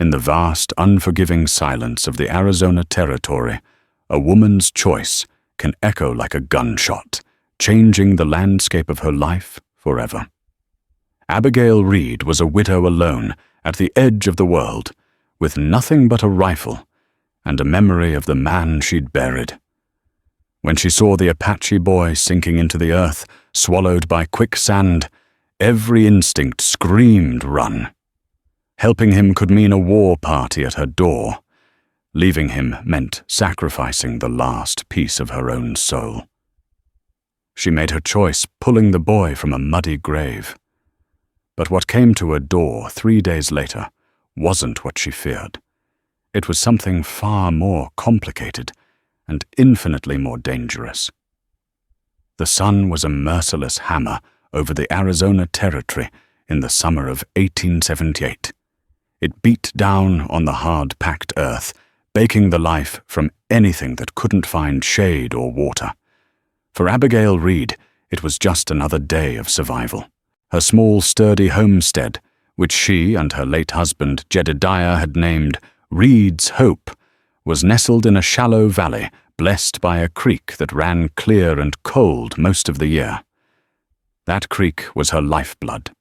In the vast, unforgiving silence of the Arizona Territory, a woman's choice can echo like a gunshot, changing the landscape of her life forever. Abigail Reed was a widow alone at the edge of the world, with nothing but a rifle and a memory of the man she'd buried. When she saw the Apache boy sinking into the earth, swallowed by quicksand, every instinct screamed run. Helping him could mean a war party at her door. Leaving him meant sacrificing the last piece of her own soul. She made her choice, pulling the boy from a muddy grave. But what came to her door 3 days later wasn't what she feared. It was something far more complicated and infinitely more dangerous. The sun was a merciless hammer over the Arizona Territory in the summer of 1878. It beat down on the hard-packed earth, baking the life from anything that couldn't find shade or water. For Abigail Reed, it was just another day of survival. Her small, sturdy homestead, which she and her late husband Jedediah had named Reed's Hope, was nestled in a shallow valley blessed by a creek that ran clear and cold most of the year. That creek was her lifeblood.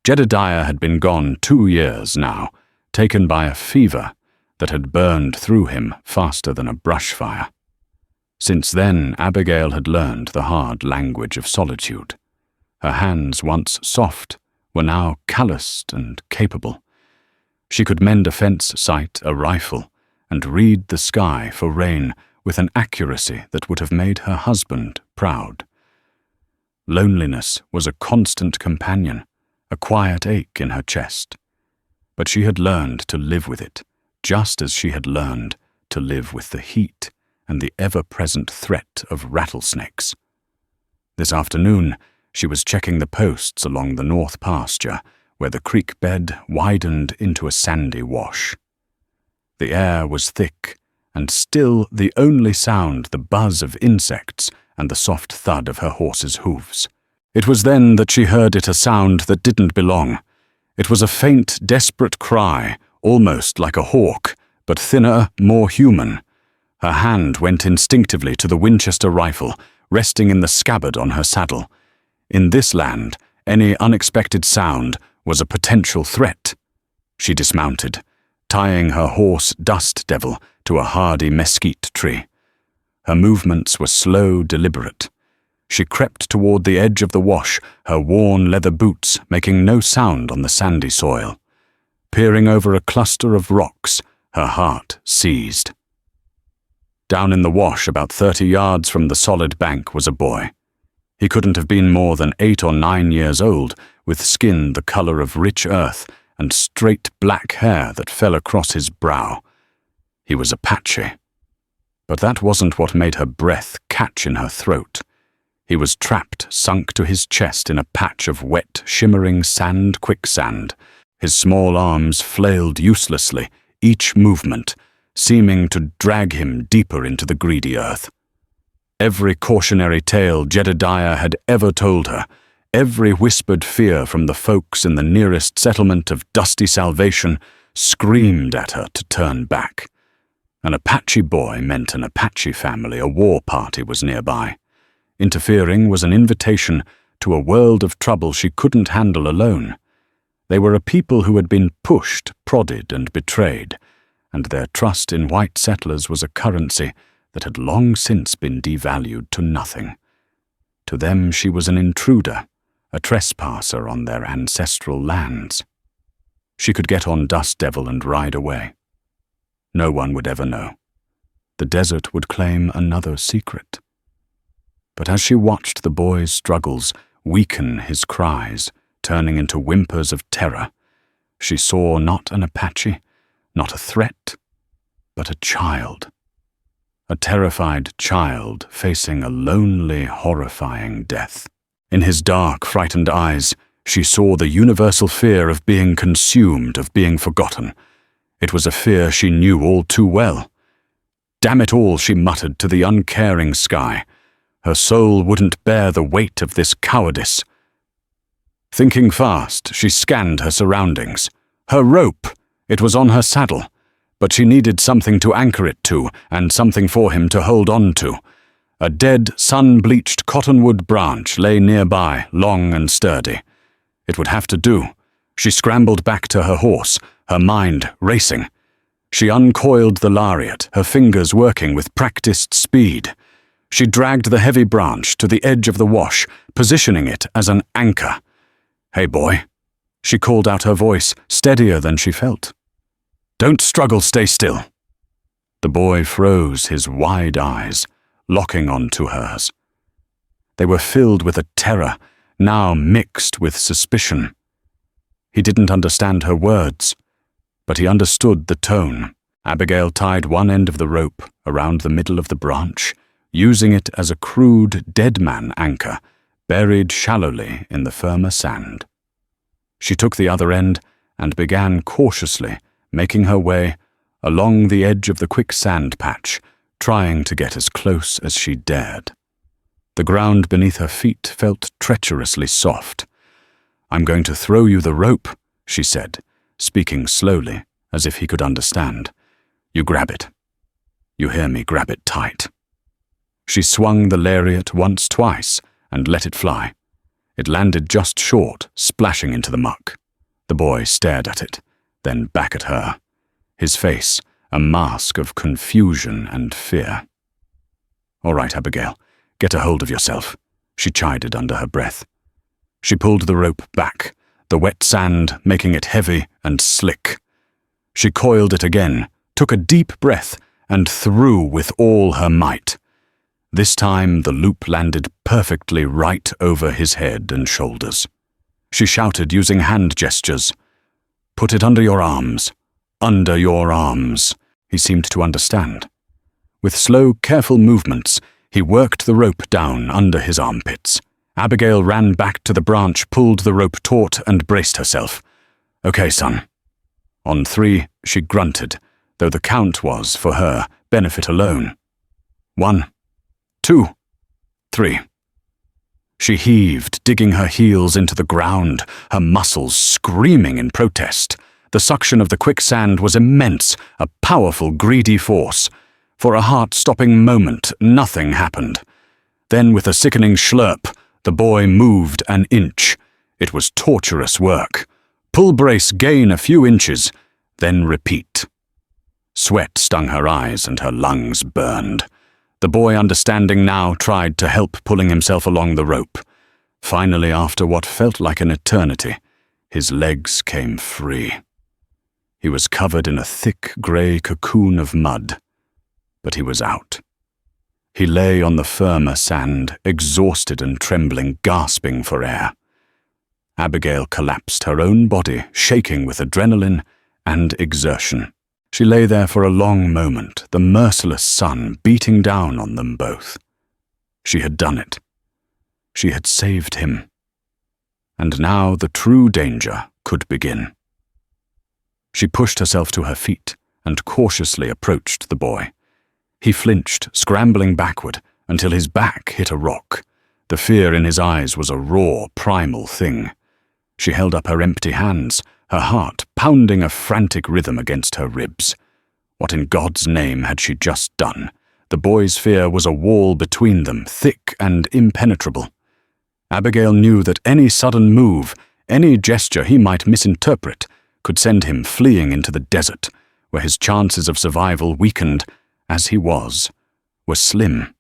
Jedediah had been gone 2 years now, taken by a fever that had burned through him faster than a brush fire. Since then, Abigail had learned the hard language of solitude. Her hands, once soft, were now calloused and capable. She could mend a fence, sight a rifle, and read the sky for rain with an accuracy that would have made her husband proud. Loneliness was a constant companion, a quiet ache in her chest. But she had learned to live with it, just as she had learned to live with the heat and the ever-present threat of rattlesnakes. This afternoon, she was checking the posts along the north pasture, where the creek bed widened into a sandy wash. The air was thick, and still the only sound the buzz of insects and the soft thud of her horse's hooves. It was then that she heard it, a sound that didn't belong. It was a faint, desperate cry, almost like a hawk, but thinner, more human. Her hand went instinctively to the Winchester rifle, resting in the scabbard on her saddle. In this land, any unexpected sound was a potential threat. She dismounted, tying her horse Dust Devil to a hardy mesquite tree. Her movements were slow, deliberate. She crept toward the edge of the wash, her worn leather boots making no sound on the sandy soil. Peering over a cluster of rocks, her heart seized. Down in the wash, about 30 yards from the solid bank, was a boy. He couldn't have been more than 8 or 9 years old, with skin the color of rich earth and straight black hair that fell across his brow. He was Apache. But that wasn't what made her breath catch in her throat. He was trapped, sunk to his chest in a patch of wet, shimmering sand quicksand. His small arms flailed uselessly, each movement seeming to drag him deeper into the greedy earth. Every cautionary tale Jedediah had ever told her, every whispered fear from the folks in the nearest settlement of Dusty Salvation, screamed at her to turn back. An Apache boy meant an Apache family, a war party was nearby. Interfering was an invitation to a world of trouble she couldn't handle alone. They were a people who had been pushed, prodded, and betrayed, and their trust in white settlers was a currency that had long since been devalued to nothing. To them she was an intruder, a trespasser on their ancestral lands. She could get on Dust Devil and ride away. No one would ever know. The desert would claim another secret. But as she watched the boy's struggles weaken his cries, turning into whimpers of terror, she saw not an Apache, not a threat, but a child. A terrified child facing a lonely, horrifying death. In his dark, frightened eyes, she saw the universal fear of being consumed, of being forgotten. It was a fear she knew all too well. Damn it all, she muttered to the uncaring sky. Her soul wouldn't bear the weight of this cowardice. Thinking fast, she scanned her surroundings. Her rope! It was on her saddle, but she needed something to anchor it to and something for him to hold on to. A dead, sun-bleached cottonwood branch lay nearby, long and sturdy. It would have to do. She scrambled back to her horse, her mind racing. She uncoiled the lariat, her fingers working with practiced speed. She dragged the heavy branch to the edge of the wash, positioning it as an anchor. "Hey, boy," she called out, her voice steadier than she felt. "Don't struggle, stay still." The boy froze, his wide eyes locking onto hers. They were filled with a terror, now mixed with suspicion. He didn't understand her words, but he understood the tone. Abigail tied one end of the rope around the middle of the branch, using it as a crude dead man anchor, buried shallowly in the firmer sand. She took the other end and began cautiously making her way along the edge of the quicksand patch, trying to get as close as she dared. The ground beneath her feet felt treacherously soft. "I'm going to throw you the rope," she said, speaking slowly, as if he could understand. "You grab it. You hear me, grab it tight." She swung the lariat once, twice, and let it fly. It landed just short, splashing into the muck. The boy stared at it, then back at her, his face a mask of confusion and fear. "All right, Abigail, get a hold of yourself," she chided under her breath. She pulled the rope back, the wet sand making it heavy and slick. She coiled it again, took a deep breath, and threw with all her might. This time the loop landed perfectly right over his head and shoulders. She shouted using hand gestures, "Put it under your arms, under your arms." He seemed to understand. With slow, careful movements, he worked the rope down under his armpits. Abigail ran back to the branch, pulled the rope taut, and braced herself. "Okay, son." On 3, she grunted, though the count was, for her, benefit alone. 1, 2, 3. She heaved, digging her heels into the ground, her muscles screaming in protest. The suction of the quicksand was immense, a powerful, greedy force. For a heart-stopping moment, nothing happened. Then, with a sickening slurp, the boy moved an inch. It was torturous work. Pull brace, gain a few inches, then repeat. Sweat stung her eyes and her lungs burned. The boy, understanding now, tried to help pulling himself along the rope. Finally, after what felt like an eternity, his legs came free. He was covered in a thick grey cocoon of mud, but he was out. He lay on the firmer sand, exhausted and trembling, gasping for air. Abigail collapsed, her own body shaking with adrenaline and exertion. She lay there for a long moment, the merciless sun beating down on them both. She had done it. She had saved him. And now the true danger could begin. She pushed herself to her feet and cautiously approached the boy. He flinched, scrambling backward, until his back hit a rock. The fear in his eyes was a raw, primal thing. She held up her empty hands, her heart pounding a frantic rhythm against her ribs. What in God's name had she just done? The boy's fear was a wall between them, thick and impenetrable. Abigail knew that any sudden move, any gesture he might misinterpret, could send him fleeing into the desert, where his chances of survival, weakened as he was, were slim.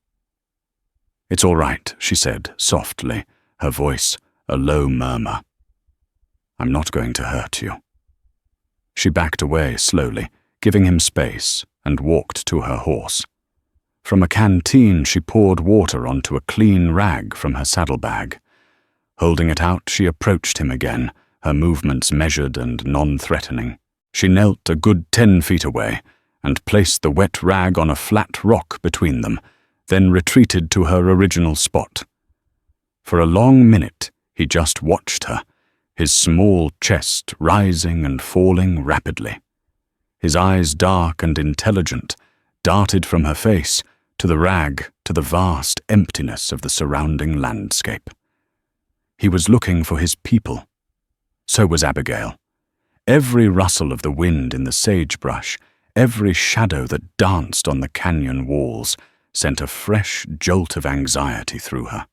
"It's all right," she said softly, her voice a low murmur. "I'm not going to hurt you." She backed away slowly, giving him space, and walked to her horse. From a canteen she poured water onto a clean rag from her saddlebag. Holding it out, she approached him again, her movements measured and non-threatening. She knelt a good 10 feet away and placed the wet rag on a flat rock between them, then retreated to her original spot. For a long minute, he just watched her, his small chest rising and falling rapidly. His eyes, dark and intelligent, darted from her face to the rag, to the vast emptiness of the surrounding landscape. He was looking for his people. So was Abigail. Every rustle of the wind in the sagebrush, every shadow that danced on the canyon walls, sent a fresh jolt of anxiety through her.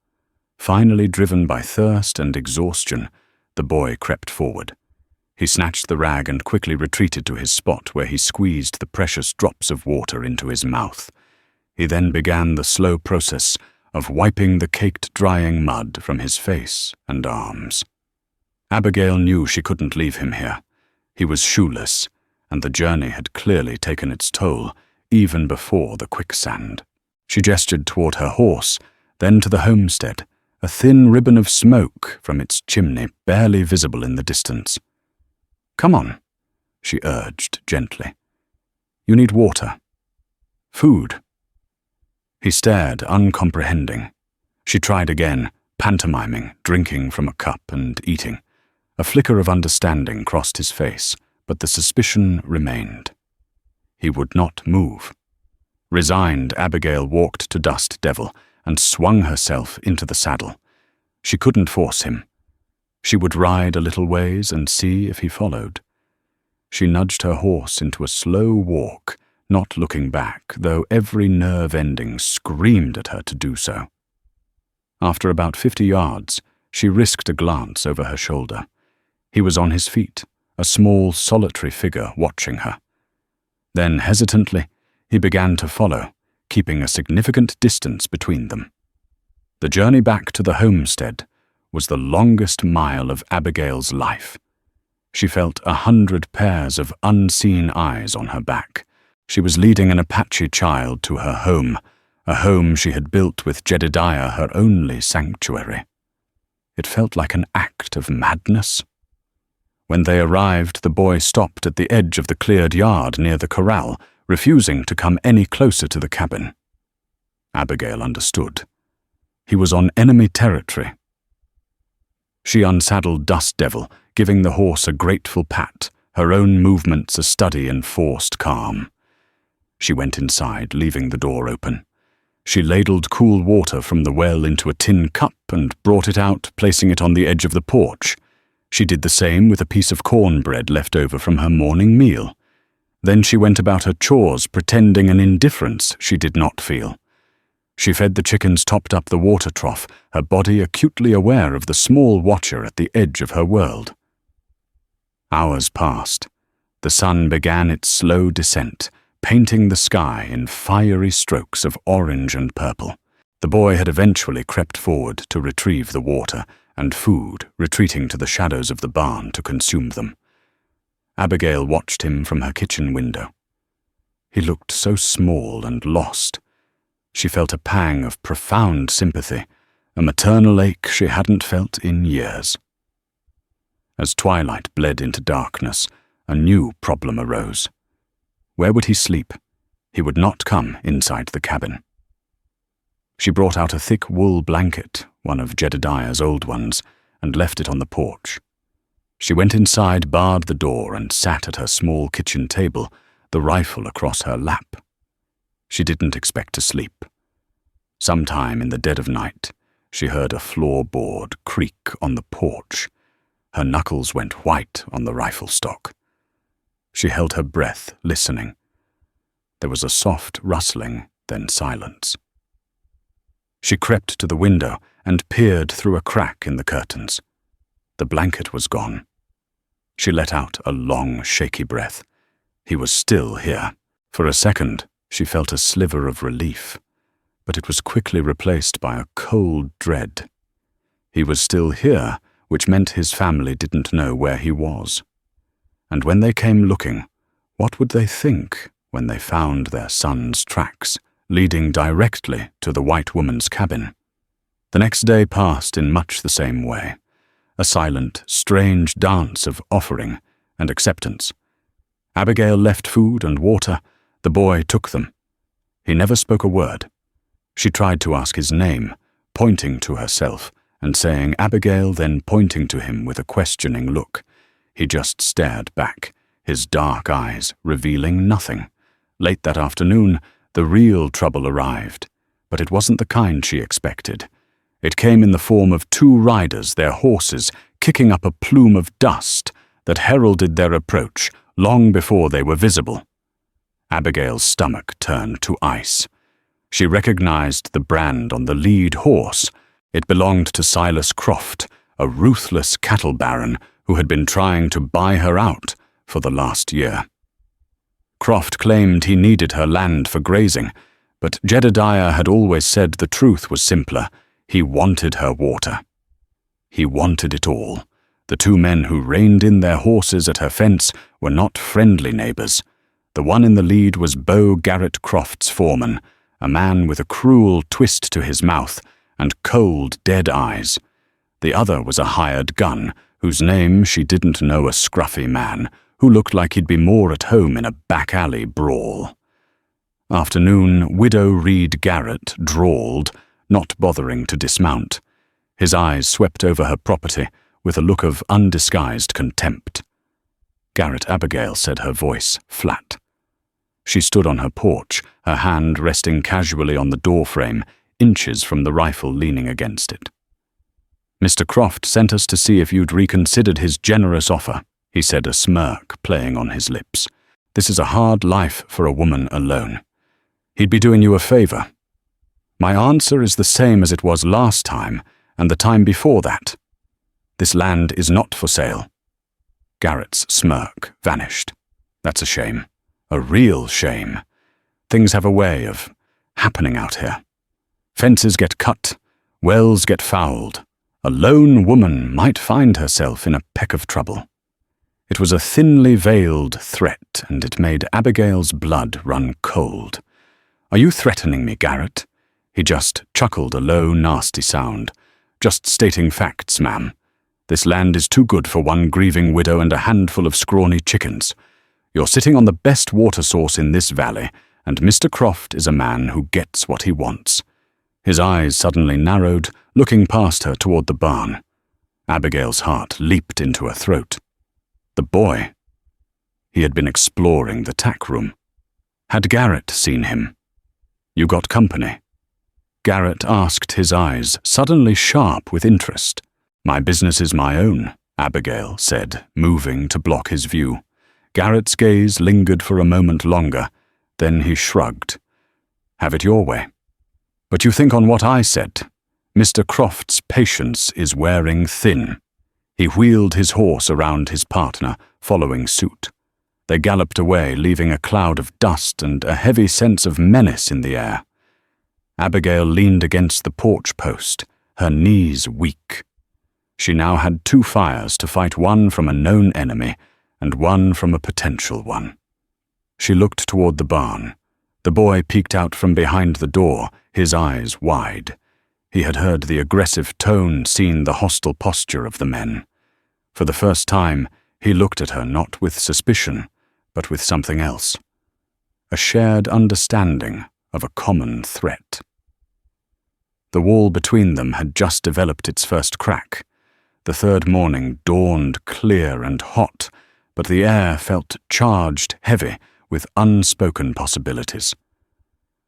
Finally driven by thirst and exhaustion, the boy crept forward. He snatched the rag and quickly retreated to his spot where he squeezed the precious drops of water into his mouth. He then began the slow process of wiping the caked drying mud from his face and arms. Abigail knew she couldn't leave him here. He was shoeless, and the journey had clearly taken its toll, even before the quicksand. She gestured toward her horse, then to the homestead, a thin ribbon of smoke from its chimney barely visible in the distance. "Come on," she urged gently. "You need water. Food." He stared, uncomprehending. She tried again, pantomiming, drinking from a cup and eating. A flicker of understanding crossed his face, but the suspicion remained. He would not move. Resigned, Abigail walked to Dust Devil and swung herself into the saddle. She couldn't force him. She would ride a little ways and see if he followed. She nudged her horse into a slow walk, not looking back, though every nerve ending screamed at her to do so. After about 50 yards, she risked a glance over her shoulder. He was on his feet, a small, solitary figure watching her. Then, hesitantly, he began to follow, keeping a significant distance between them. The journey back to the homestead was the longest mile of Abigail's life. She felt 100 pairs of unseen eyes on her back. She was leading an Apache child to her home, a home she had built with Jedediah, her only sanctuary. It felt like an act of madness. When they arrived, the boy stopped at the edge of the cleared yard near the corral, refusing to come any closer to the cabin. Abigail understood. He was on enemy territory. She unsaddled Dust Devil, giving the horse a grateful pat, her own movements a study in forced calm. She went inside, leaving the door open. She ladled cool water from the well into a tin cup and brought it out, placing it on the edge of the porch. She did the same with a piece of cornbread left over from her morning meal. Then she went about her chores, pretending an indifference she did not feel. She fed the chickens, topped up the water trough, her body acutely aware of the small watcher at the edge of her world. Hours passed. The sun began its slow descent, painting the sky in fiery strokes of orange and purple. The boy had eventually crept forward to retrieve the water and food, retreating to the shadows of the barn to consume them. Abigail watched him from her kitchen window. He looked so small and lost. She felt a pang of profound sympathy, a maternal ache she hadn't felt in years. As twilight bled into darkness, a new problem arose. Where would he sleep? He would not come inside the cabin. She brought out a thick wool blanket, one of Jedediah's old ones, and left it on the porch. She went inside, barred the door, and sat at her small kitchen table, the rifle across her lap. She didn't expect to sleep. Sometime in the dead of night, she heard a floorboard creak on the porch. Her knuckles went white on the rifle stock. She held her breath, listening. There was a soft rustling, then silence. She crept to the window and peered through a crack in the curtains. The blanket was gone. She let out a long, shaky breath. He was still here. For a second, she felt a sliver of relief, but it was quickly replaced by a cold dread. He was still here, which meant his family didn't know where he was. And when they came looking, what would they think when they found their son's tracks, leading directly to the white woman's cabin? The next day passed in much the same way, a silent, strange dance of offering and acceptance. Abigail left food and water. The boy took them. He never spoke a word. She tried to ask his name, pointing to herself and saying Abigail, then pointing to him with a questioning look. He just stared back, his dark eyes revealing nothing. Late that afternoon, the real trouble arrived, but it wasn't the kind she expected. It came in the form of 2 riders, their horses, kicking up a plume of dust, that heralded their approach long before they were visible. Abigail's stomach turned to ice. She recognized the brand on the lead horse. It belonged to Silas Croft, a ruthless cattle baron who had been trying to buy her out for the last year. Croft claimed he needed her land for grazing, but Jedediah had always said the truth was simpler. He wanted her water. He wanted it all. The two men who reined in their horses at her fence were not friendly neighbors. The one in the lead was Beau Garrett Croft's foreman, a man with a cruel twist to his mouth and cold, dead eyes. The other was a hired gun, whose name she didn't know, a scruffy man who looked like he'd be more at home in a back-alley brawl. Afternoon, Widow Reed Garrett drawled, not bothering to dismount. His eyes swept over her property with a look of undisguised contempt. Garrett Abigail said, her voice flat. She stood on her porch, her hand resting casually on the doorframe, inches from the rifle leaning against it. "Mr. Croft sent us to see if you'd reconsidered his generous offer," he said, a smirk playing on his lips. "This is a hard life for a woman alone. He'd be doing you a favor." "My answer is the same as it was last time and the time before that. This land is not for sale." Garrett's smirk vanished. "That's a shame. A real shame. Things have a way of happening out here. Fences get cut, wells get fouled. A lone woman might find herself in a peck of trouble." It was a thinly veiled threat, and it made Abigail's blood run cold. "Are you threatening me, Garrett?" He just chuckled, a low, nasty sound. "Just stating facts, ma'am. This land is too good for one grieving widow and a handful of scrawny chickens. You're sitting on the best water source in this valley, and Mr. Croft is a man who gets what he wants." His eyes suddenly narrowed, looking past her toward the barn. Abigail's heart leaped into her throat. The boy. He had been exploring the tack room. Had Garrett seen him? "You got company?" Garrett asked, his eyes suddenly sharp with interest. "My business is my own," Abigail said, moving to block his view. Garrett's gaze lingered for a moment longer, then he shrugged. "Have it your way. But you think on what I said. Mr. Croft's patience is wearing thin." He wheeled his horse around his partner, following suit. They galloped away, leaving a cloud of dust and a heavy sense of menace in the air. Abigail leaned against the porch post, her knees weak. She now had two fires to fight, one from a known enemy and one from a potential one. She looked toward the barn. The boy peeked out from behind the door, his eyes wide. He had heard the aggressive tone, seen the hostile posture of the men. For the first time, he looked at her not with suspicion, but with something else. A shared understanding of a common threat. The wall between them had just developed its first crack. The third morning dawned clear and hot, but the air felt charged, heavy, with unspoken possibilities.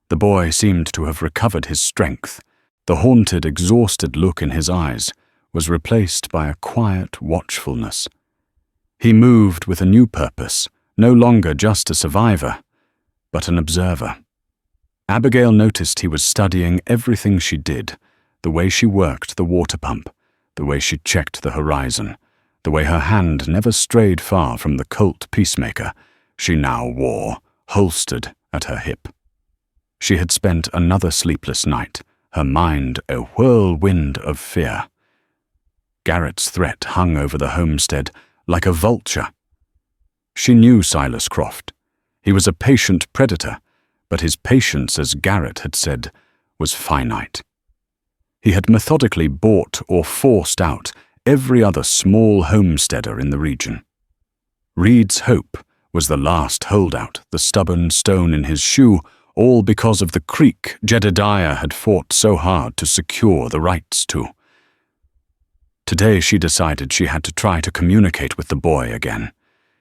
The boy seemed to have recovered his strength. The haunted, exhausted look in his eyes was replaced by a quiet watchfulness. He moved with a new purpose, no longer just a survivor, but an observer. Abigail noticed he was studying everything she did, the way she worked the water pump, the way she checked the horizon, the way her hand never strayed far from the Colt peacemaker she now wore, holstered at her hip. She had spent another sleepless night, her mind a whirlwind of fear. Garrett's threat hung over the homestead like a vulture. She knew Silas Croft. He was a patient predator, but his patience, as Garrett had said, was finite. He had methodically bought or forced out every other small homesteader in the region. Reed's Hope was the last holdout, the stubborn stone in his shoe, all because of the creek Jedediah had fought so hard to secure the rights to. Today she decided she had to try to communicate with the boy again.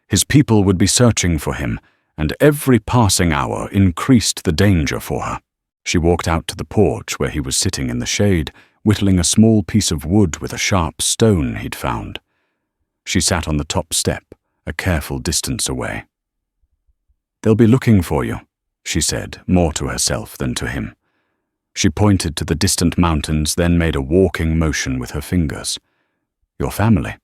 His people would be searching for him, and every passing hour increased the danger for her. She walked out to the porch where he was sitting in the shade, whittling a small piece of wood with a sharp stone he'd found. She sat on the top step, a careful distance away. "They'll be looking for you," she said, more to herself than to him. She pointed to the distant mountains, then made a walking motion with her fingers. "Your family."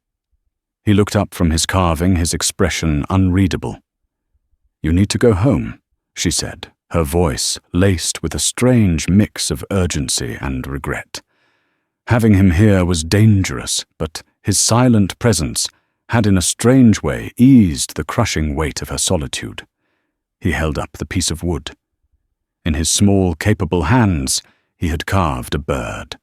He looked up from his carving, his expression unreadable. "You need to go home," she said, her voice laced with a strange mix of urgency and regret. Having him here was dangerous, but his silent presence had in a strange way eased the crushing weight of her solitude. He held up the piece of wood. In his small, capable hands, he had carved a bird.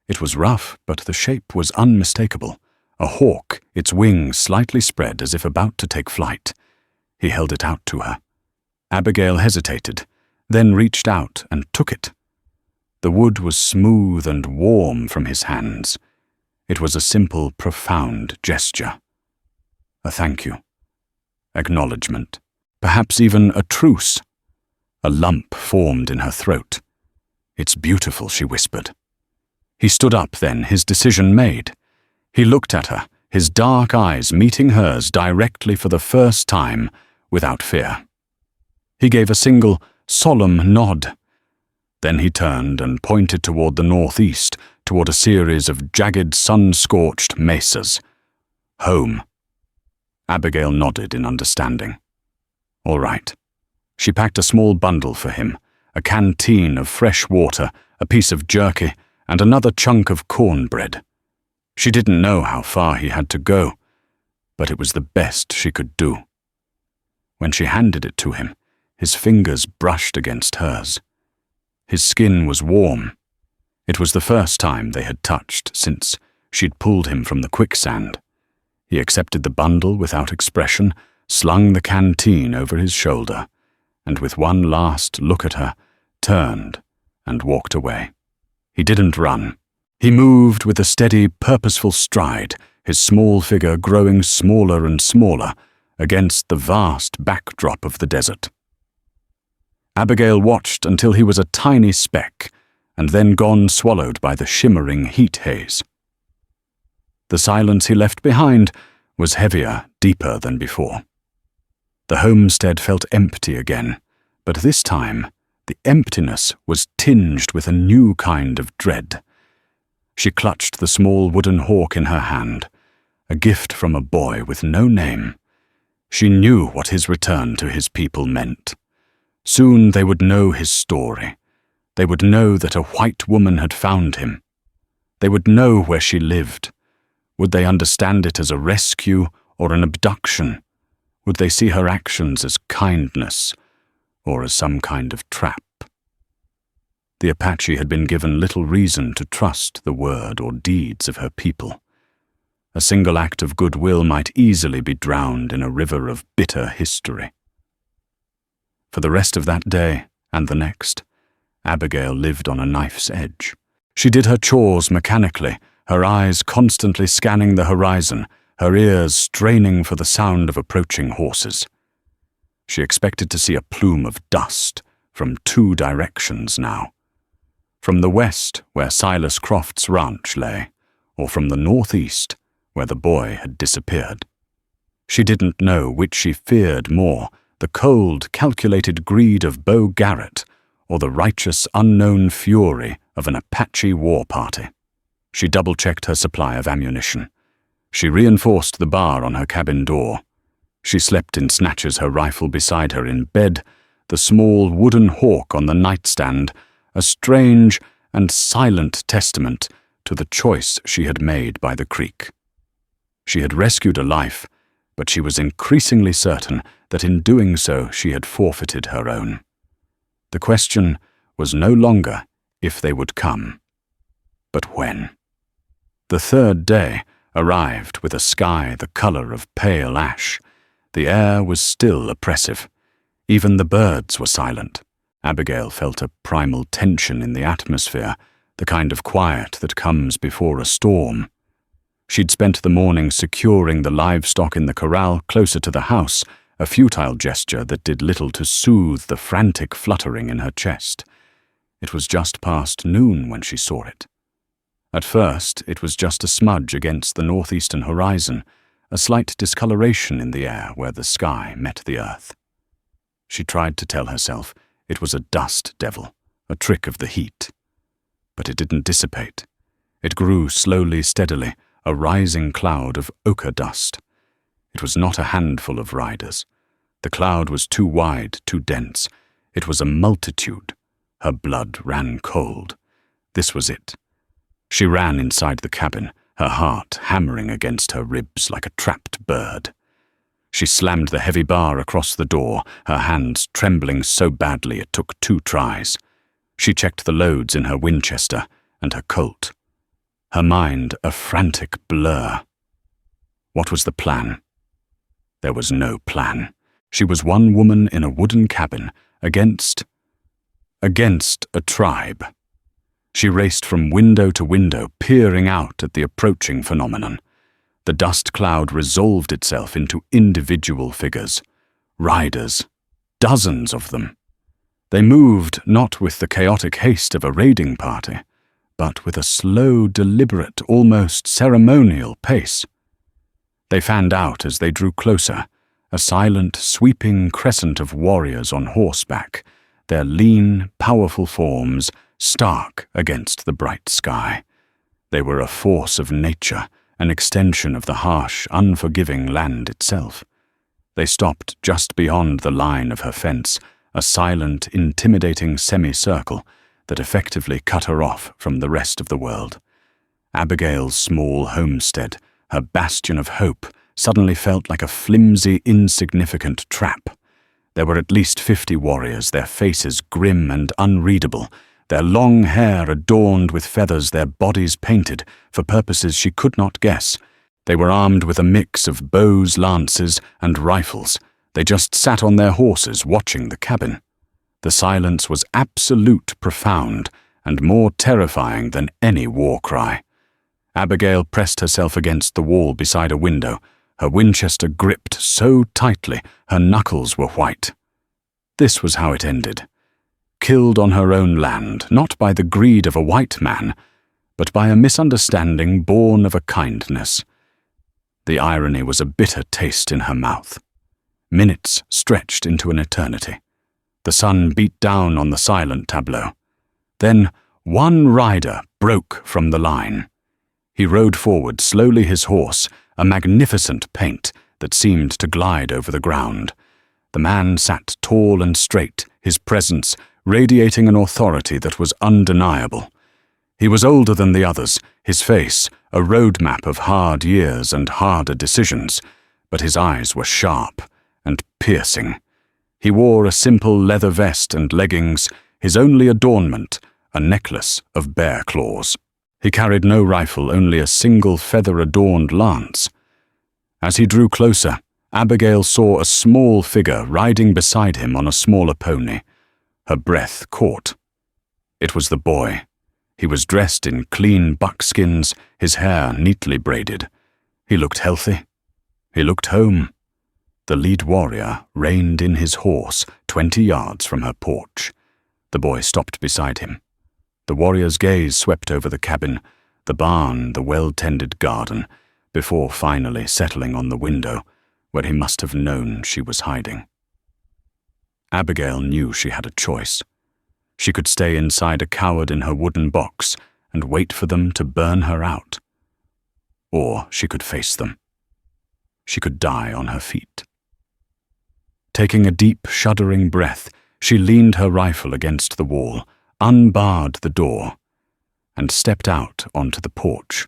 It was rough, but the shape was unmistakable. A hawk, its wings slightly spread as if about to take flight. He held it out to her. Abigail hesitated, then reached out and took it. The wood was smooth and warm from his hands. It was a simple, profound gesture. A thank you. Acknowledgement. Perhaps even a truce. A lump formed in her throat. "It's beautiful," she whispered. He stood up then, his decision made. He looked at her, his dark eyes meeting hers directly for the first time, without fear. He gave a single, solemn nod. Then he turned and pointed toward the northeast, toward a series of jagged, sun-scorched mesas. "Home." Abigail nodded in understanding. "All right." She packed a small bundle for him, a canteen of fresh water, a piece of jerky, and another chunk of cornbread. She didn't know how far he had to go, but it was the best she could do. When she handed it to him, his fingers brushed against hers. His skin was warm. It was the first time they had touched since she'd pulled him from the quicksand. He accepted the bundle without expression, slung the canteen over his shoulder, and with one last look at her, turned and walked away. He didn't run. He moved with a steady, purposeful stride, his small figure growing smaller and smaller against the vast backdrop of the desert. Abigail watched until he was a tiny speck, and then gone swallowed by the shimmering heat haze. The silence he left behind was heavier, deeper than before. The homestead felt empty again, but this time the emptiness was tinged with a new kind of dread. She clutched the small wooden hawk in her hand, a gift from a boy with no name. She knew what his return to his people meant. Soon they would know his story. They would know that a white woman had found him. They would know where she lived. Would they understand it as a rescue or an abduction? Would they see her actions as kindness or as some kind of trap? The Apache had been given little reason to trust the word or deeds of her people. A single act of goodwill might easily be drowned in a river of bitter history. For the rest of that day and the next, Abigail lived on a knife's edge. She did her chores mechanically, her eyes constantly scanning the horizon, her ears straining for the sound of approaching horses. She expected to see a plume of dust from 2 directions now. From the west, where Silas Croft's ranch lay, or from the northeast, where the boy had disappeared. She didn't know which she feared more, the cold, calculated greed of Beau Garrett, or the righteous, unknown fury of an Apache war party. She double-checked her supply of ammunition. She reinforced the bar on her cabin door. She slept in snatches, her rifle beside her in bed, the small wooden hawk on the nightstand, a strange and silent testament to the choice she had made by the creek. She had rescued a life, but she was increasingly certain that in doing so she had forfeited her own. The question was no longer if they would come, but when. The 3rd day arrived with a sky the color of pale ash. The air was still oppressive. Even the birds were silent. Abigail felt a primal tension in the atmosphere, the kind of quiet that comes before a storm. She'd spent the morning securing the livestock in the corral closer to the house, a futile gesture that did little to soothe the frantic fluttering in her chest. It was just past noon when she saw it. At first, it was just a smudge against the northeastern horizon, a slight discoloration in the air where the sky met the earth. She tried to tell herself it was a dust devil, a trick of the heat. But it didn't dissipate. It grew slowly, steadily, a rising cloud of ochre dust. It was not a handful of riders. The cloud was too wide, too dense. It was a multitude. Her blood ran cold. This was it. She ran inside the cabin, her heart hammering against her ribs like a trapped bird. She slammed the heavy bar across the door, her hands trembling so badly it took 2 tries. She checked the loads in her Winchester and her Colt. Her mind a frantic blur. What was the plan? There was no plan. She was one woman in a wooden cabin against a tribe. She raced from window to window, peering out at the approaching phenomenon. The dust cloud resolved itself into individual figures. Riders. Dozens of them. They moved not with the chaotic haste of a raiding party, but with a slow, deliberate, almost ceremonial pace. They fanned out as they drew closer, a silent, sweeping crescent of warriors on horseback, their lean, powerful forms stark against the bright sky. They were a force of nature, an extension of the harsh, unforgiving land itself. They stopped just beyond the line of her fence, a silent, intimidating semicircle that effectively cut her off from the rest of the world. Abigail's small homestead, her bastion of hope, suddenly felt like a flimsy, insignificant trap. There were at least 50 warriors, their faces grim and unreadable, their long hair adorned with feathers, their bodies painted for purposes she could not guess. They were armed with a mix of bows, lances, and rifles. They just sat on their horses watching the cabin. The silence was absolute, profound, and more terrifying than any war cry. Abigail pressed herself against the wall beside a window, her Winchester gripped so tightly her knuckles were white. This was how it ended. Killed on her own land, not by the greed of a white man, but by a misunderstanding born of a kindness. The irony was a bitter taste in her mouth. Minutes stretched into an eternity. The sun beat down on the silent tableau. Then one rider broke from the line. He rode forward, slowly his horse, a magnificent paint that seemed to glide over the ground. The man sat tall and straight, his presence radiating an authority that was undeniable. He was older than the others, his face a roadmap of hard years and harder decisions, but his eyes were sharp and piercing. He wore a simple leather vest and leggings, his only adornment, a necklace of bear claws. He carried no rifle, only a single feather-adorned lance. As he drew closer, Abigail saw a small figure riding beside him on a smaller pony. Her breath caught. It was the boy. He was dressed in clean buckskins, his hair neatly braided. He looked healthy. He looked home. The lead warrior reined in his horse 20 yards from her porch. The boy stopped beside him. The warrior's gaze swept over the cabin, the barn, the well-tended garden, before finally settling on the window, where he must have known she was hiding. Abigail knew she had a choice. She could stay inside a coward in her wooden box and wait for them to burn her out. Or she could face them. She could die on her feet. Taking a deep, shuddering breath, she leaned her rifle against the wall, unbarred the door, and stepped out onto the porch.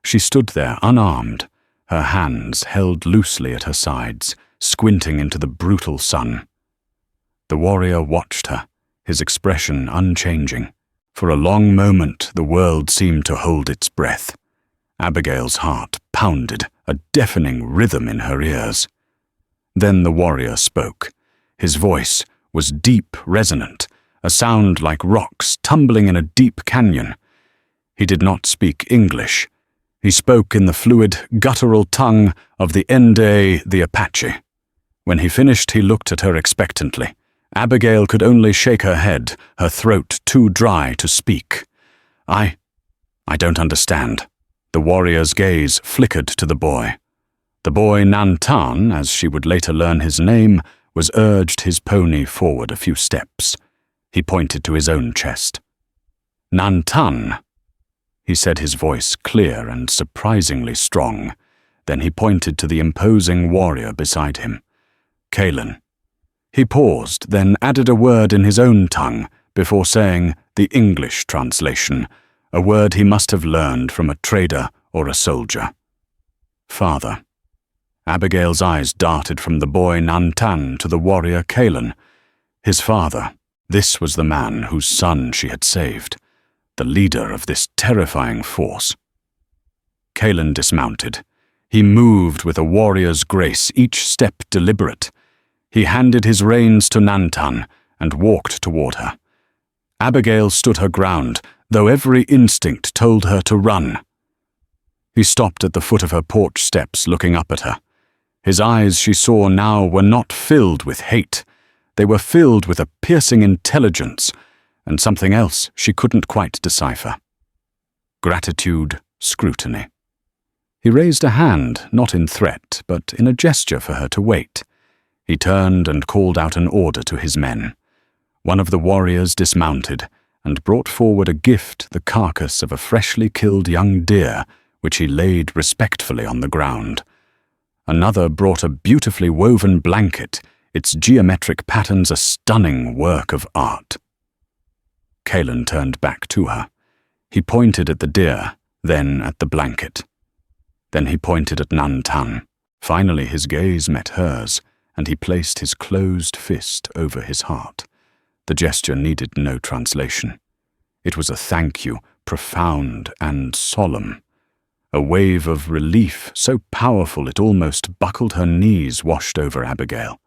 She stood there unarmed, her hands held loosely at her sides, squinting into the brutal sun. The warrior watched her, his expression unchanging. For a long moment the world seemed to hold its breath. Abigail's heart pounded, a deafening rhythm in her ears. Then the warrior spoke. His voice was deep, resonant, a sound like rocks tumbling in a deep canyon. He did not speak English. He spoke in the fluid, guttural tongue of the Ende, the Apache. When he finished, he looked at her expectantly. Abigail could only shake her head, her throat too dry to speak. I don't understand. The warrior's gaze flickered to the boy. The boy Nantan, as she would later learn his name, was urged his pony forward a few steps. He pointed to his own chest. "Nantan," he said, his voice clear and surprisingly strong. Then he pointed to the imposing warrior beside him. "Kalen." He paused, then added a word in his own tongue before saying the English translation, a word he must have learned from a trader or a soldier. "Father." Abigail's eyes darted from the boy Nantan to the warrior Kalen. His father. This was the man whose son she had saved, the leader of this terrifying force. Kalen dismounted. He moved with a warrior's grace, each step deliberate. He handed his reins to Nantan and walked toward her. Abigail stood her ground, though every instinct told her to run. He stopped at the foot of her porch steps, looking up at her. His eyes, she saw now, were not filled with hate. They were filled with a piercing intelligence and something else she couldn't quite decipher. Gratitude, scrutiny. He raised a hand, not in threat, but in a gesture for her to wait. He turned and called out an order to his men. One of the warriors dismounted and brought forward a gift, the carcass of a freshly killed young deer, which he laid respectfully on the ground. Another brought a beautifully woven blanket, its geometric patterns a stunning work of art. Kalen turned back to her. He pointed at the deer, then at the blanket. Then he pointed at Nantan. Finally his gaze met hers, and he placed his closed fist over his heart. The gesture needed no translation. It was a thank you, profound and solemn. A wave of relief so powerful it almost buckled her knees washed over Abigail.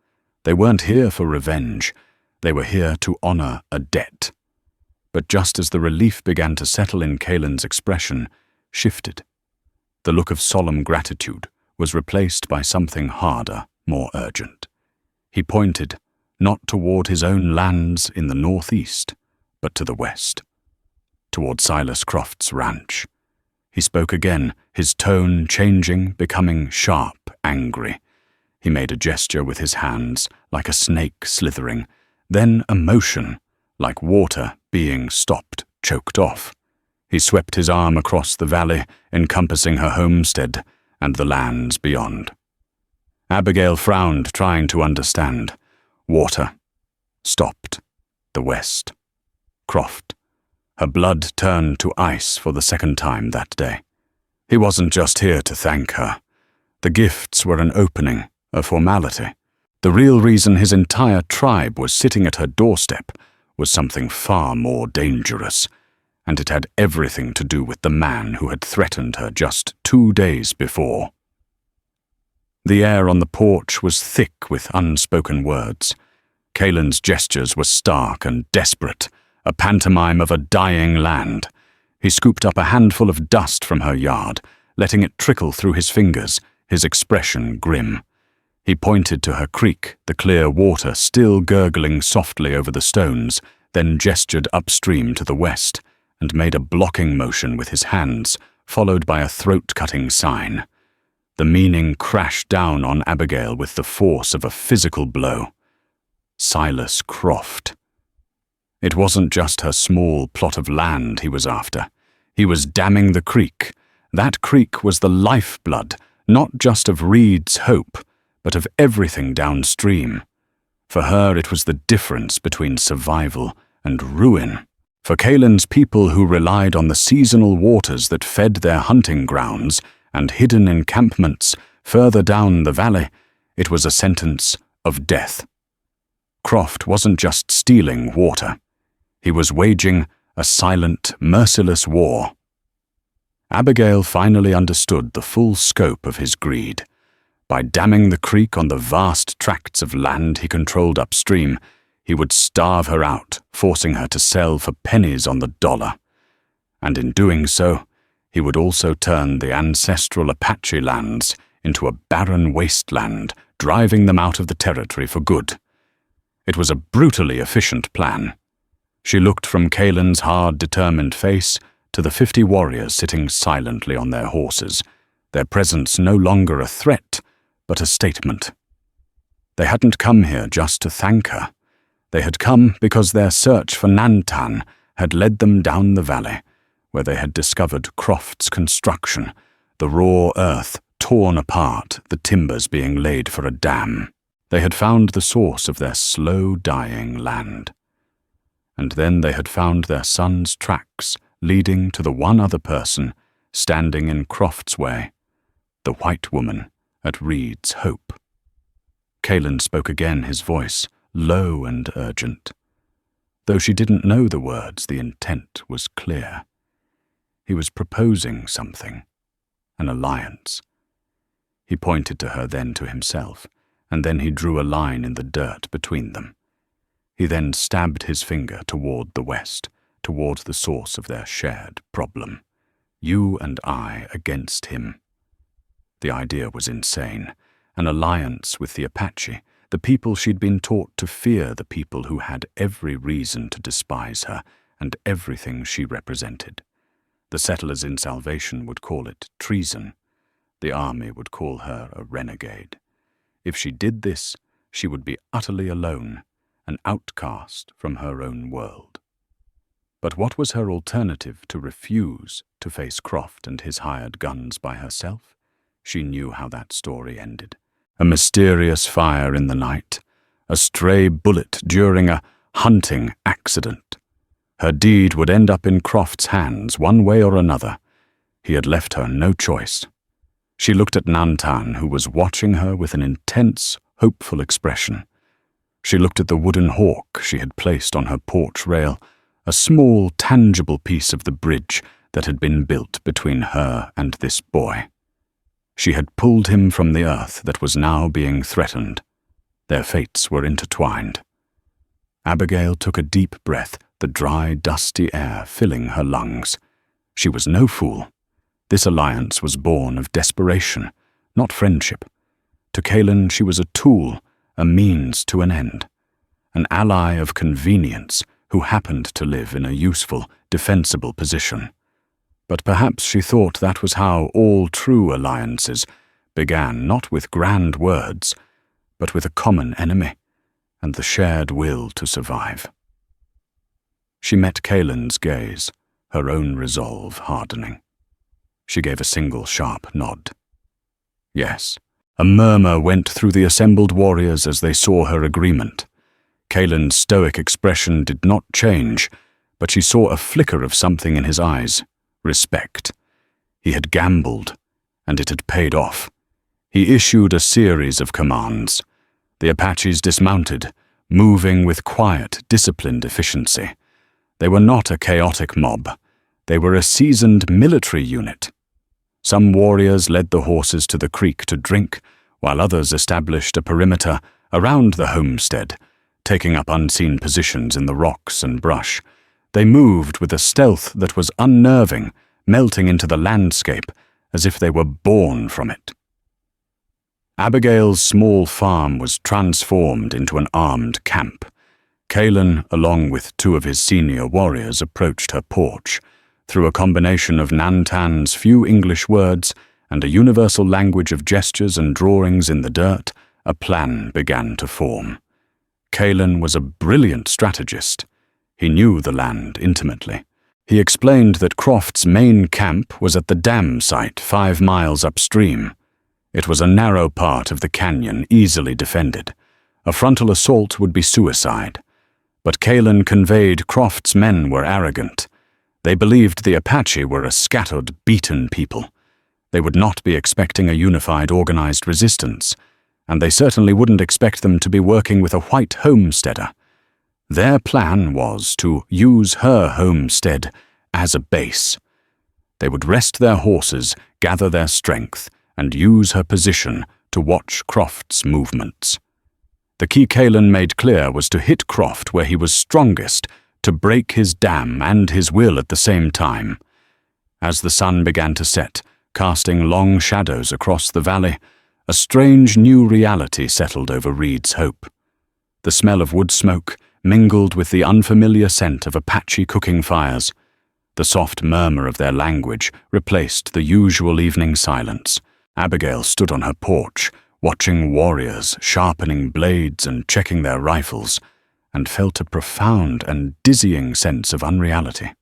They weren't here for revenge. They were here to honor a debt. But just as the relief began to settle in, Kalen's expression shifted. The look of solemn gratitude was replaced by something harder, more urgent. He pointed, not toward his own lands in the northeast, but to the west, toward Silas Croft's ranch. He spoke again, his tone changing, becoming sharp, angry. He made a gesture with his hands, like a snake slithering, then a motion, like water being stopped, choked off. He swept his arm across the valley, encompassing her homestead and the lands beyond. Abigail frowned, trying to understand. Water. Stopped. The west. Croft. Her blood turned to ice for the second time that day. He wasn't just here to thank her. The gifts were an opening, a formality. The real reason his entire tribe was sitting at her doorstep was something far more dangerous, and it had everything to do with the man who had threatened her just 2 days before. The air on the porch was thick with unspoken words. Kalen's gestures were stark and desperate, a pantomime of a dying land. He scooped up a handful of dust from her yard, letting it trickle through his fingers, his expression grim. He pointed to her creek, the clear water still gurgling softly over the stones, then gestured upstream to the west, and made a blocking motion with his hands, followed by a throat-cutting sign. The meaning crashed down on Abigail with the force of a physical blow. Silas Croft. It wasn't just her small plot of land he was after. He was damming the creek. That creek was the lifeblood, not just of Reed's hope, but of everything downstream. For her, it was the difference between survival and ruin. For Kalen's people who relied on the seasonal waters that fed their hunting grounds and hidden encampments further down the valley, it was a sentence of death. Croft wasn't just stealing water. He was waging a silent, merciless war. Abigail finally understood the full scope of his greed. By damming the creek on the vast tracts of land he controlled upstream, he would starve her out, forcing her to sell for pennies on the dollar. And in doing so, he would also turn the ancestral Apache lands into a barren wasteland, driving them out of the territory for good. It was a brutally efficient plan. She looked from Kalen's hard, determined face To the 50 warriors sitting silently on their horses, their presence no longer a threat, but a statement. They hadn't come here just to thank her. They had come because their search for Nantan had led them down the valley, where they had discovered Croft's construction, the raw earth torn apart, the timbers being laid for a dam. They had found the source of their slow-dying land. And then they had found their son's tracks leading to the one other person standing in Croft's way, the white woman at Reed's Hope. Kaelin spoke again, his voice low and urgent. Though she didn't know the words, the intent was clear. He was proposing something, an alliance. He pointed to her, then to himself, and then he drew a line in the dirt between them. He then stabbed his finger toward the west, toward the source of their shared problem. You and I against him. The idea was insane. An alliance with the Apache, the people she'd been taught to fear, the people who had every reason to despise her and everything she represented. The settlers in Salvation would call it treason. The army would call her a renegade. If she did this, she would be utterly alone, an outcast from her own world. But what was her alternative to refuse to face Croft and his hired guns by herself? She knew how that story ended. A mysterious fire in the night, a stray bullet during a hunting accident. Her deed would end up in Croft's hands one way or another. He had left her no choice. She looked at Nantan, who was watching her with an intense, hopeful expression. She looked at the wooden hawk she had placed on her porch rail, a small, tangible piece of the bridge that had been built between her and this boy. She had pulled him from the earth that was now being threatened. Their fates were intertwined. Abigail took a deep breath, the dry, dusty air filling her lungs. She was no fool. This alliance was born of desperation, not friendship. To Kaelin, she was a tool, a means to an end, an ally of convenience who happened to live in a useful, defensible position. But perhaps she thought that was how all true alliances began, not with grand words, but with a common enemy and the shared will to survive. She met Kaelin's gaze, her own resolve hardening. She gave a single sharp nod. Yes. A murmur went through the assembled warriors as they saw her agreement. Kaelin's stoic expression did not change, but she saw a flicker of something in his eyes. Respect. He had gambled, and it had paid off. He issued a series of commands. The Apaches dismounted, moving with quiet, disciplined efficiency. They were not a chaotic mob. They were a seasoned military unit. Some warriors led the horses to the creek to drink, while others established a perimeter around the homestead, taking up unseen positions in the rocks and brush. They moved with a stealth that was unnerving, melting into the landscape as if they were born from it. Abigail's small farm was transformed into an armed camp. Kaelin, along with 2 of his senior warriors, approached her porch. Through a combination of Nantan's few English words and a universal language of gestures and drawings in the dirt, a plan began to form. Kaelin was a brilliant strategist. He knew the land intimately. He explained that Croft's main camp was at the dam site 5 miles upstream. It was a narrow part of the canyon, easily defended. A frontal assault would be suicide. But Kaelin conveyed Croft's men were arrogant. They believed the Apache were a scattered, beaten people. They would not be expecting a unified, organized resistance, and they certainly wouldn't expect them to be working with a white homesteader. Their plan was to use her homestead as a base. They would rest their horses, gather their strength, and use her position to watch Croft's movements. The key Kaelin made clear was to hit Croft where he was strongest, to break his dam and his will at the same time. As the sun began to set, casting long shadows across the valley, a strange new reality settled over Reed's Hope. The smell of wood smoke mingled with the unfamiliar scent of Apache cooking fires. The soft murmur of their language replaced the usual evening silence. Abigail stood on her porch, watching warriors sharpening blades and checking their rifles, and felt a profound and dizzying sense of unreality.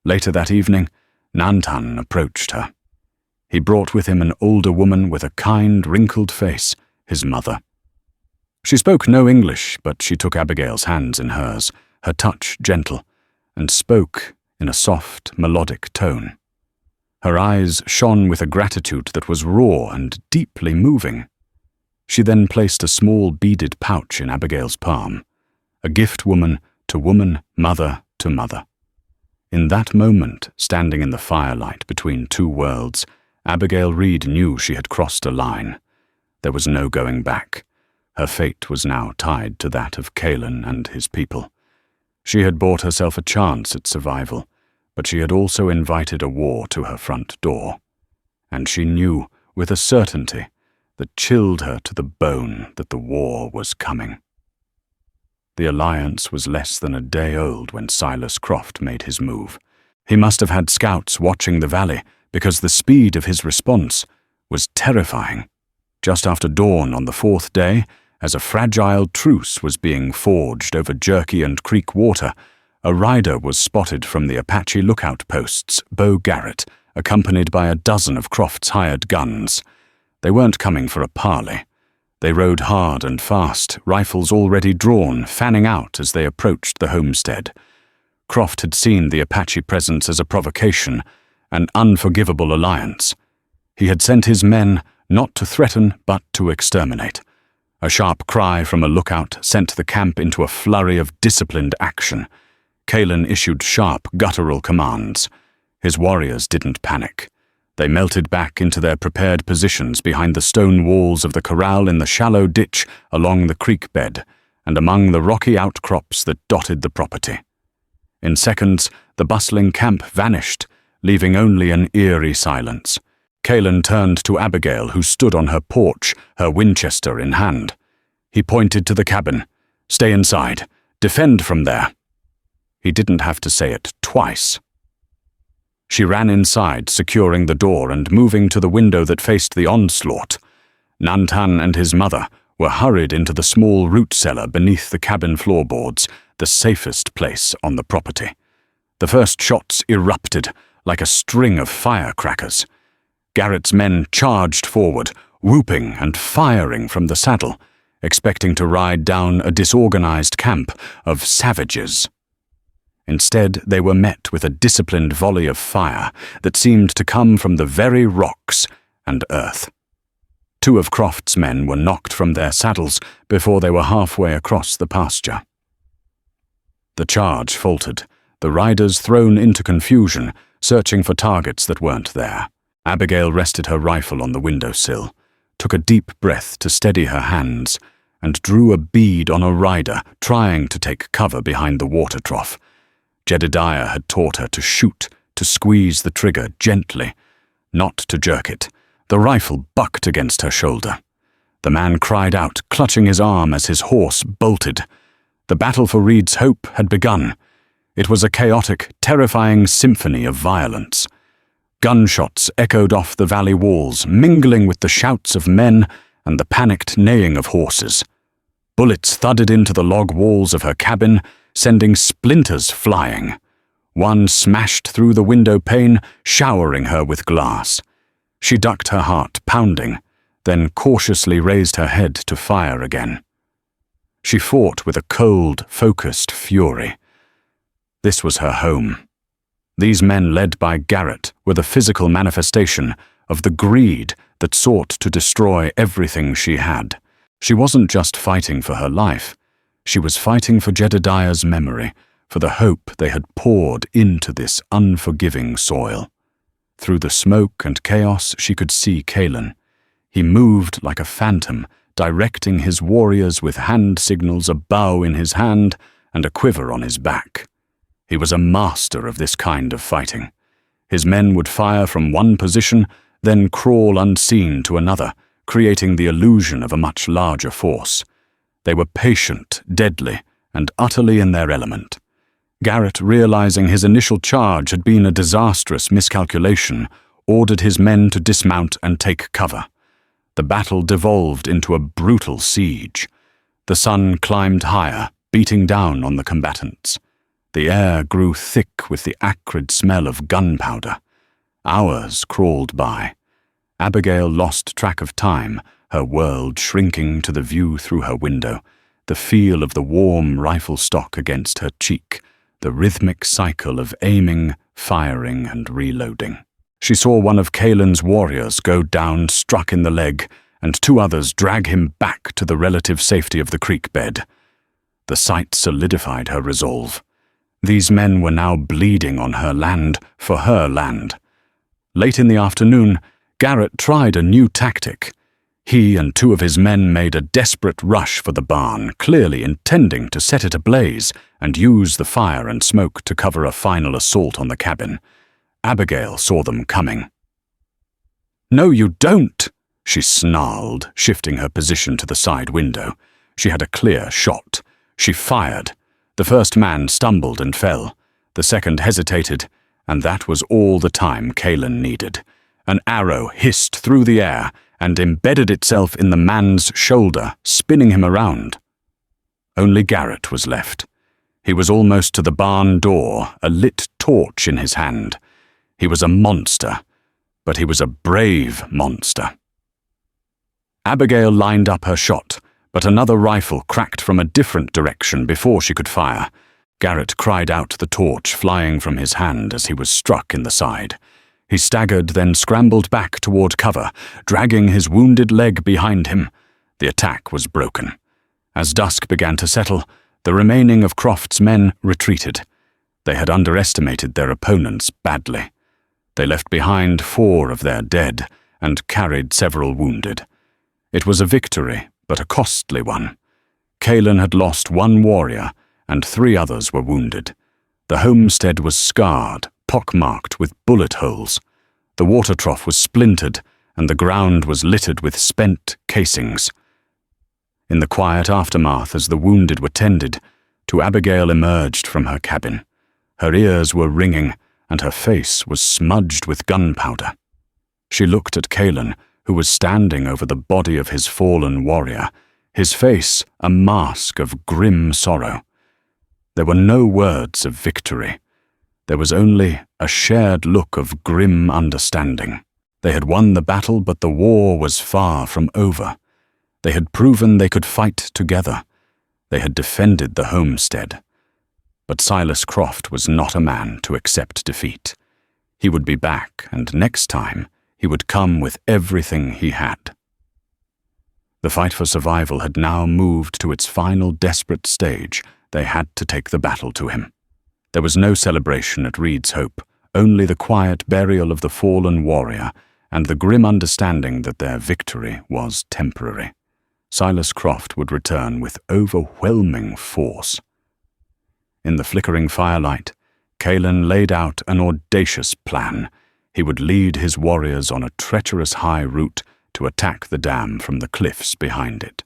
Later that evening, Nantan approached her. He brought with him an older woman with a kind, wrinkled face, his mother. She spoke no English, but she took Abigail's hands in hers, her touch gentle, and spoke in a soft, melodic tone. Her eyes shone with a gratitude that was raw and deeply moving. She then placed a small beaded pouch in Abigail's palm, a gift woman, mother to mother. In that moment, standing in the firelight between two worlds, Abigail Reed knew she had crossed a line. There was no going back. Her fate was now tied to that of Callan and his people. She had bought herself a chance at survival, but she had also invited a war to her front door. And she knew, with a certainty, that chilled her to the bone, that the war was coming. The alliance was less than a day old when Silas Croft made his move. He must have had scouts watching the valley, because the speed of his response was terrifying. Just after dawn on the fourth day, as a fragile truce was being forged over Jerky and Creek water, a rider was spotted from the Apache lookout posts, Bo Garrett, accompanied by a dozen of Croft's hired guns. They weren't coming for a parley. They rode hard and fast, rifles already drawn, fanning out as they approached the homestead. Croft had seen the Apache presence as a provocation, an unforgivable alliance. He had sent his men not to threaten but to exterminate. A sharp cry from a lookout sent the camp into a flurry of disciplined action. Callan issued sharp, guttural commands. His warriors didn't panic. They melted back into their prepared positions behind the stone walls of the corral in the shallow ditch along the creek bed and among the rocky outcrops that dotted the property. In seconds, the bustling camp vanished, leaving only an eerie silence. Callan turned to Abigail, who stood on her porch, her Winchester in hand. He pointed to the cabin. "Stay inside. Defend from there." He didn't have to say it twice. She ran inside, securing the door and moving to the window that faced the onslaught. Nantan and his mother were hurried into the small root cellar beneath the cabin floorboards, the safest place on the property. The first shots erupted like a string of firecrackers. Garrett's men charged forward, whooping and firing from the saddle, expecting to ride down a disorganized camp of savages. Instead, they were met with a disciplined volley of fire that seemed to come from the very rocks and earth. Two of Croft's men were knocked from their saddles before they were halfway across the pasture. The charge faltered, the riders thrown into confusion, searching for targets that weren't there. Abigail rested her rifle on the windowsill, took a deep breath to steady her hands, and drew a bead on a rider trying to take cover behind the water trough. Jedediah had taught her to shoot, to squeeze the trigger gently, not to jerk it. The rifle bucked against her shoulder. The man cried out, clutching his arm as his horse bolted. The battle for Reed's hope had begun. It was a chaotic, terrifying symphony of violence. Gunshots echoed off the valley walls, mingling with the shouts of men and the panicked neighing of horses. Bullets thudded into the log walls of her cabin, sending splinters flying. One smashed through the window pane, showering her with glass. She ducked her heart pounding, then cautiously raised her head to fire again. She fought with a cold, focused fury. This was her home. These men led by Garrett were the physical manifestation of the greed that sought to destroy everything she had. She wasn't just fighting for her life. She was fighting for Jedediah's memory, for the hope they had poured into this unforgiving soil. Through the smoke and chaos, she could see Callan. He moved like a phantom, directing his warriors with hand signals, a bow in his hand and a quiver on his back. He was a master of this kind of fighting. His men would fire from one position, then crawl unseen to another, creating the illusion of a much larger force. They were patient, deadly, and utterly in their element. Garrett, realizing his initial charge had been a disastrous miscalculation, ordered his men to dismount and take cover. The battle devolved into a brutal siege. The sun climbed higher, beating down on the combatants. The air grew thick with the acrid smell of gunpowder. Hours crawled by. Abigail lost track of time, her world shrinking to the view through her window, the feel of the warm rifle stock against her cheek, the rhythmic cycle of aiming, firing, and reloading. She saw one of Kalen's warriors go down, struck in the leg, and 2 others drag him back to the relative safety of the creek bed. The sight solidified her resolve. These men were now bleeding on her land, for her land. Late in the afternoon, Garrett tried a new tactic. He and 2 of his men made a desperate rush for the barn, clearly intending to set it ablaze and use the fire and smoke to cover a final assault on the cabin. Abigail saw them coming. "No, you don't!" she snarled, shifting her position to the side window. She had a clear shot. She fired. The first man stumbled and fell. The second hesitated, and that was all the time Kalen needed. An arrow hissed through the air and embedded itself in the man's shoulder, spinning him around. Only Garrett was left. He was almost to the barn door, a lit torch in his hand. He was a monster, but he was a brave monster. Abigail lined up her shot, but another rifle cracked from a different direction before she could fire. Garrett cried out, the torch flying from his hand as he was struck in the side. He staggered, then scrambled back toward cover, dragging his wounded leg behind him. The attack was broken. As dusk began to settle, the remaining of Croft's men retreated. They had underestimated their opponents badly. They left behind 4 of their dead and carried several wounded. It was a victory, but a costly one. Kalen had lost 1 warrior, and 3 others were wounded. The homestead was scarred, pockmarked with bullet holes. The water trough was splintered, and the ground was littered with spent casings. In the quiet aftermath, as the wounded were tended, to Abigail emerged from her cabin. Her ears were ringing, and her face was smudged with gunpowder. She looked at Kalen, who was standing over the body of his fallen warrior, his face a mask of grim sorrow. There were no words of victory. There was only a shared look of grim understanding. They had won the battle, but the war was far from over. They had proven they could fight together. They had defended the homestead. But Silas Croft was not a man to accept defeat. He would be back, and next time he would come with everything he had. The fight for survival had now moved to its final desperate stage. They had to take the battle to him. There was no celebration at Reed's Hope, only the quiet burial of the fallen warrior and the grim understanding that their victory was temporary. Silas Croft would return with overwhelming force. In the flickering firelight, Kalen laid out an audacious plan. He would lead his warriors on a treacherous high route to attack the dam from the cliffs behind it.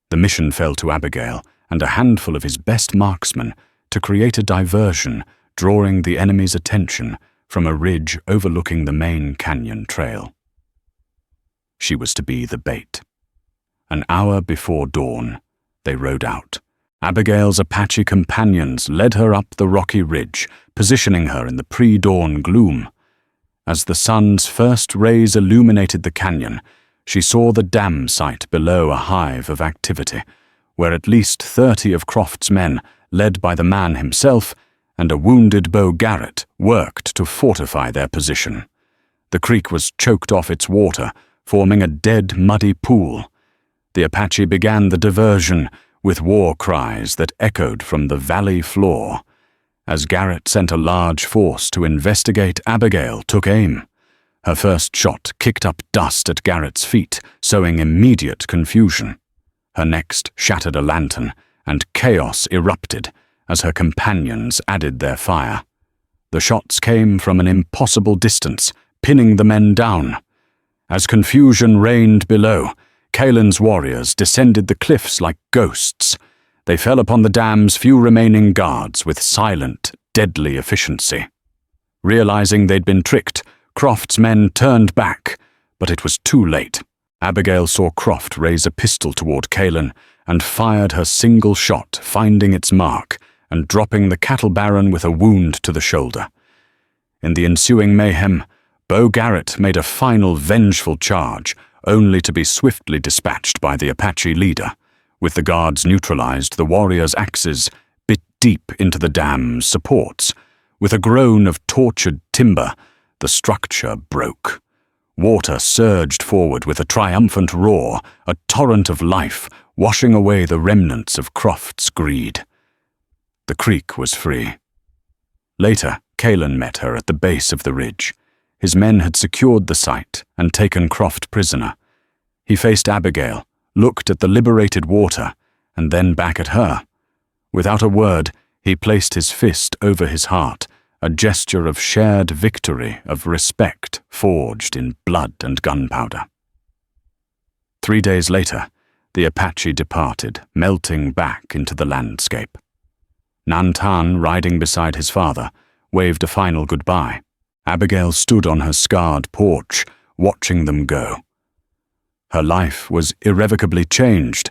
The mission fell to Abigail and a handful of his best marksmen to create a diversion, drawing the enemy's attention from a ridge overlooking the main canyon trail. She was to be the bait. An hour before dawn, they rode out. Abigail's Apache companions led her up the rocky ridge, positioning her in the pre-dawn gloom. As the sun's first rays illuminated the canyon, she saw the dam site below a hive of activity, where at least 30 of Croft's men, led by the man himself, and a wounded Beau Garrett, worked to fortify their position. The creek was choked off its water, forming a dead, muddy pool. The Apache began the diversion with war cries that echoed from the valley floor. As Garrett sent a large force to investigate, Abigail took aim. Her first shot kicked up dust at Garrett's feet, sowing immediate confusion. Her next shattered a lantern, and chaos erupted as her companions added their fire. The shots came from an impossible distance, pinning the men down. As confusion reigned below, Kalen's warriors descended the cliffs like ghosts. They fell upon the dam's few remaining guards with silent, deadly efficiency. Realizing they'd been tricked, Croft's men turned back, but it was too late. Abigail saw Croft raise a pistol toward Kaelin and fired her single shot, finding its mark and dropping the cattle baron with a wound to the shoulder. In the ensuing mayhem, Beau Garrett made a final vengeful charge, only to be swiftly dispatched by the Apache leader. With the guards neutralized, the warriors' axes bit deep into the dam's supports. With a groan of tortured timber, the structure broke. Water surged forward with a triumphant roar, a torrent of life, washing away the remnants of Croft's greed. The creek was free. Later, Kaelin met her at the base of the ridge. His men had secured the site and taken Croft prisoner. He faced Abigail, looked at the liberated water, and then back at her. Without a word, he placed his fist over his heart, a gesture of shared victory, of respect forged in blood and gunpowder. 3 days later, the Apache departed, melting back into the landscape. Nantan, riding beside his father, waved a final goodbye. Abigail stood on her scarred porch, watching them go. Her life was irrevocably changed,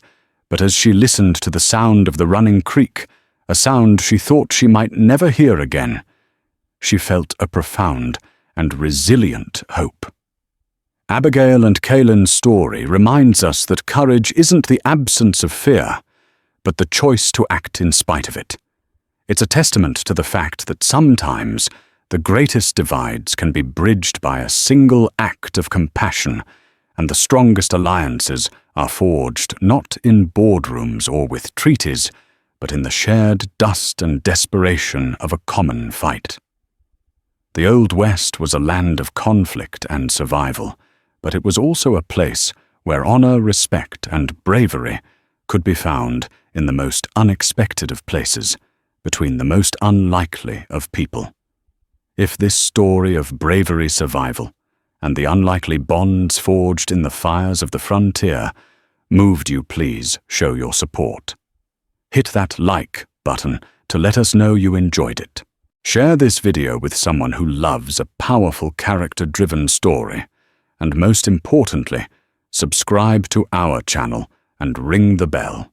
but as she listened to the sound of the running creek, a sound she thought she might never hear again, she felt a profound and resilient hope. Abigail and Kaelin's story reminds us that courage isn't the absence of fear, but the choice to act in spite of it. It's a testament to the fact that sometimes the greatest divides can be bridged by a single act of compassion, and the strongest alliances are forged not in boardrooms or with treaties, but in the shared dust and desperation of a common fight. The Old West was a land of conflict and survival, but it was also a place where honor, respect, and bravery could be found in the most unexpected of places, between the most unlikely of people. If this story of bravery survival and the unlikely bonds forged in the fires of the frontier moved you, please show your support. Hit that like button to let us know you enjoyed it. Share this video with someone who loves a powerful character-driven story, and most importantly, subscribe to our channel and ring the bell.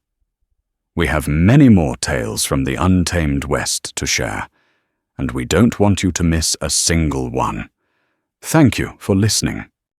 We have many more tales from the untamed West to share, and we don't want you to miss a single one. Thank you for listening.